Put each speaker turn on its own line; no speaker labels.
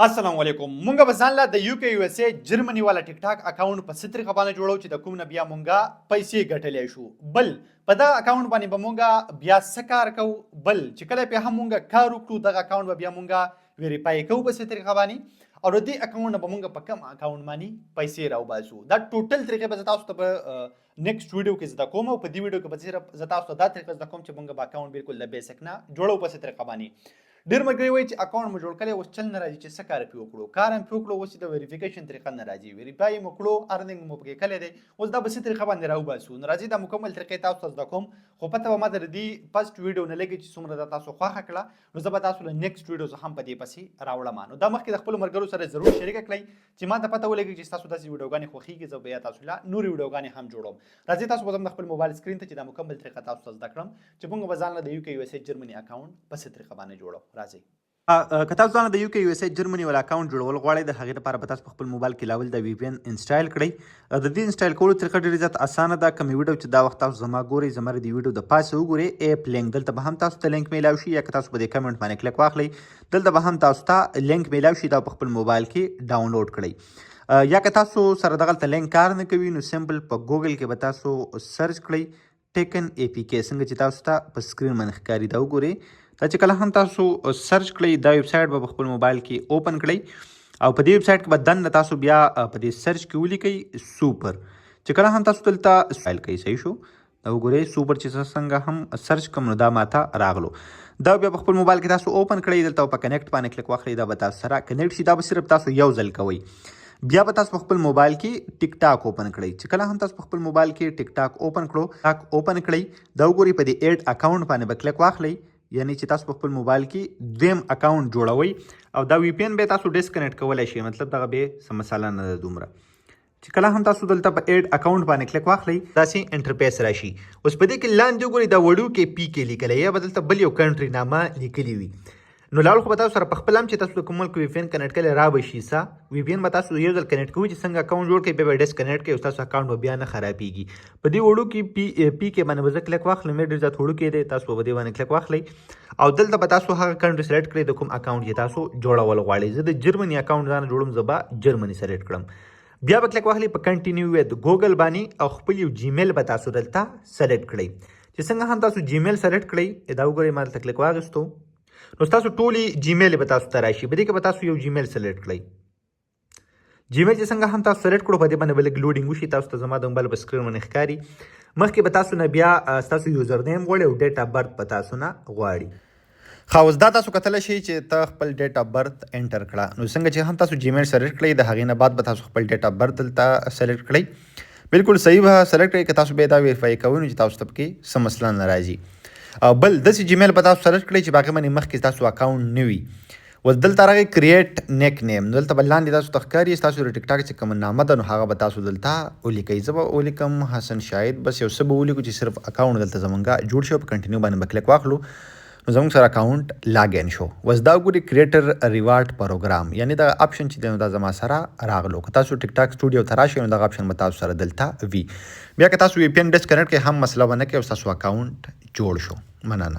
السلام علیکم مونږ به ځان له د یو کې یو اس ای جرمني والا ټیک ټاک اکاونټ په ستر خبانه جوړو چې د کوم نه بیا مونږه پیسې ګټلې شو بل په دا اکاونټ باندې به مونږه بیا سکار کو بل چې کله په هم مونږه کار وکړو دغه اکاونټ به بیا مونږه ویریفای کوو په ستر خبانه او د دې اکاونټ به مونږه په کم اکاونټ باندې پیسې راوباسو دا ټوټل طریقې به تاسو ته نیکسټ ویډیو کې زده کوم او په دې ویډیو کې به صرف زه تاسو ته دا طریقه زده کوم چې مونږه به اکاونټ بالکل له بیسک نه جوړو په ستر خبانه ډیر مګری وای چې اکاونټ مو جوړ کړی اوس چل نه راځي چې څه کار پې وکړو کار هم پې وکړو اوس د ویریفیکیشن طریقه نه راځي ویریفای مو کړو ارننګ مو پکې کړی دی اوس دا به څه طریقه باندې راوباسو نو راځي دا مکمل طریقې تاسو ته زده کوم خو پته به ما د دې فسټ ویډیو نه لګي چې څومره دا تاسو خوښه کړه نو زه به تاسو له نیکسټ ویډیو څخه هم په دې پسې راوړم نو دا مخکې د خپلو ملګرو سره ضرور شریک کړئ چې ما ته پته ولګي چې تاسو داسې ویډیوګانې خوښیږي زه بیا تاسو له نورې ویډیوګانې هم جوړوم راځي تاسو به زما د خپل موبایل سکرین ته چې دا مکمل طریقه تاسو ته زده کړم چې موږ به ځان له د یو کې یو اس ای جرمني اکاونټ په څه طریقه باندې جوړو راځئ که تاسو ځان د یو کې یو اس ای جرمني ولا اکاونټ جوړول غواړئ د هغې لپاره به تاسو په خپل موبایل کې لاول د وی پی ان انسټال کړئ د دې انسټال کولو طریقه ډېره زیات اسانه ده کومې ویډیو چې دا وخت تاسو زما ګورئ زما د ویډیو د پاسه وګورئ ایپ لینک دلته به هم تاسو ته لینک میلاو شي یا که تاسو په دې کمنټ باندې کلیک واخلئ دلته به هم تاسو ته لینک میلاو شي دا په خپل موبایل کې ډاونلوډ کړئ یا که تاسو سره دغلته لینک کار نه کوي نو سمپل په ګوګل کې به تاسو سرچ کړئ ټیکن اے پی کې څنګه چې تاسو ته په سکرین باندې ښکاري دا وګورئ دا چې کله هم تاسو سرچ کړئ دا ویب سایټ به په خپل موبایل کې اوپن کړئ او په دې ویب سایټ کې به دننه تاسو بیا په دې سرچ کې ولیکئ سوپر چې کله هم تاسو دلته فایل کوي صحیح شو دا وګورئ سوپر چې څنګه هم سرچ کوم نو دا ماته راغلو دا بیا په خپل موبایل کې تاسو اوپن کړئ دلته په کنیکټ باندې کلیک واخلئ دا به تاسو سره کنیکټ شي دا به صرف تاسو یو ځل کوئ بیا به تاسو په خپل موبایل کې ټیک ټاک اوپن کړئ چې کله هم تاسو په خپل موبایل کې ټیک ټاک اوپن کړئ دا وګورئ په دې ایډ اکاونټ باندې به کلیک واخلئ یعنی چې تاسو په خپل موبایل کې دویم اکاونټ جوړوئ او دا وی پی ان به تاسو ډسکنیکټ کولی شئ مطلب دغه به څه مساله نه ده دومره چې کله هم تاسو دلته په ایډ اکاونټ باندې کلیک واخلئ داسې انټرفیس راشي اوس په دې کې لاندې وګورئ دا وړو کې پی کې لیکلی یا به دلته بل یو کنټري نامه لیکلي وي نو لاول خو به تاسو سره په خپل هم چې تاسو د کوم ملک وی پی ان کنیکټ کړی را به شي وی پی ان به تاسو یو ځل کنیکټ کوئ چې څنګه اکاونټ جوړ کړئ بیا به ډسکنیکټ کړئ او ستاسو اکاونټ به بیا نه خرابېږي په دې وړو کې پی کې باندې به زه کلیک واخلم ډېر زیات وړو کې دی تاسو به په دې باندې کلیک واخلئ او دلته به تاسو هغه کنټري سلیکټ کړئ د کوم اکاونټ چې تاسو جوړول غواړئ زه د جرمني اکاونټ ځان جوړوم زه به جرمني سلیکټ کړم بیا به کلیک واخلئ په کنټینیو وید ګوګل باندې او خپل یو جیمیل به تاسو دلته سلیکټ کړئ چې څنګه هم تاسو جیمیل سلیکټ کړئ دا وګورئ ما دلته کلیک واخیستو نو تاسو ټولې جیمیل به تاسو ته راشي په دې کې به تاسو یو جیمیل سلیکټ کړئ جیمیل چې څنګه هم تاسو سلیکټ کړو په دې باندې به لږ لوډینګ وشي تاسو ته زما د موبایل په سکرین باندې ښکاري مخکې به تاسو نه بیا ستاسو یوزر نیم غواړي او ډیټ اف برث به تاسو نه غواړي خو اوس دا تاسو کتلی شئ چې ته خپل ډیټ اف برث انټر کړه نو څنګه چې هم تاسو جیمیل سلیکټ کړئ د هغې نه بعد به تاسو خپل ډیټ اف برث دلته سلیکټ کړئ بالکل صحیح به سلیکټ کړئ که تاسو بیا دا ویریفای کوئ نو چې تاسو ته پکې څه مسله نه راځي بل داسې جیمیل به تاسو سلیکټ کړئ چې باقي باندې مخکې تاسو اکاونټ نه وي اوس دلته راغی کریټ نیک نیم دلته به لاندې تاسو ته ښکاري ستاسو د ټیک ټاک چې کومه نامه ده نو هغه به تاسو دلته ولیکئ زه به ولیکم حسن شاهد بس یو څه به ولیکو چې صرف اکاونټ دلته زمونږ جوړ شي او په کنټینیو باندې به کلیک واخلو نو زموږ سره اکاونټ لاګ ان شو اوس دا وګورئ کریټر ریوارډ پروګرام یعنی دا اپشن چې دی نو دا زما سره راغلو که تاسو ټیک ټاک سټوډیو ته راشئ نو دغه اپشن به تاسو سره دلته وي بیا که تاسو وی پی ان ډسکنیکټ کړئ هم مسله به نه کوي او ستاسو اکاونټ جوړ شو مننه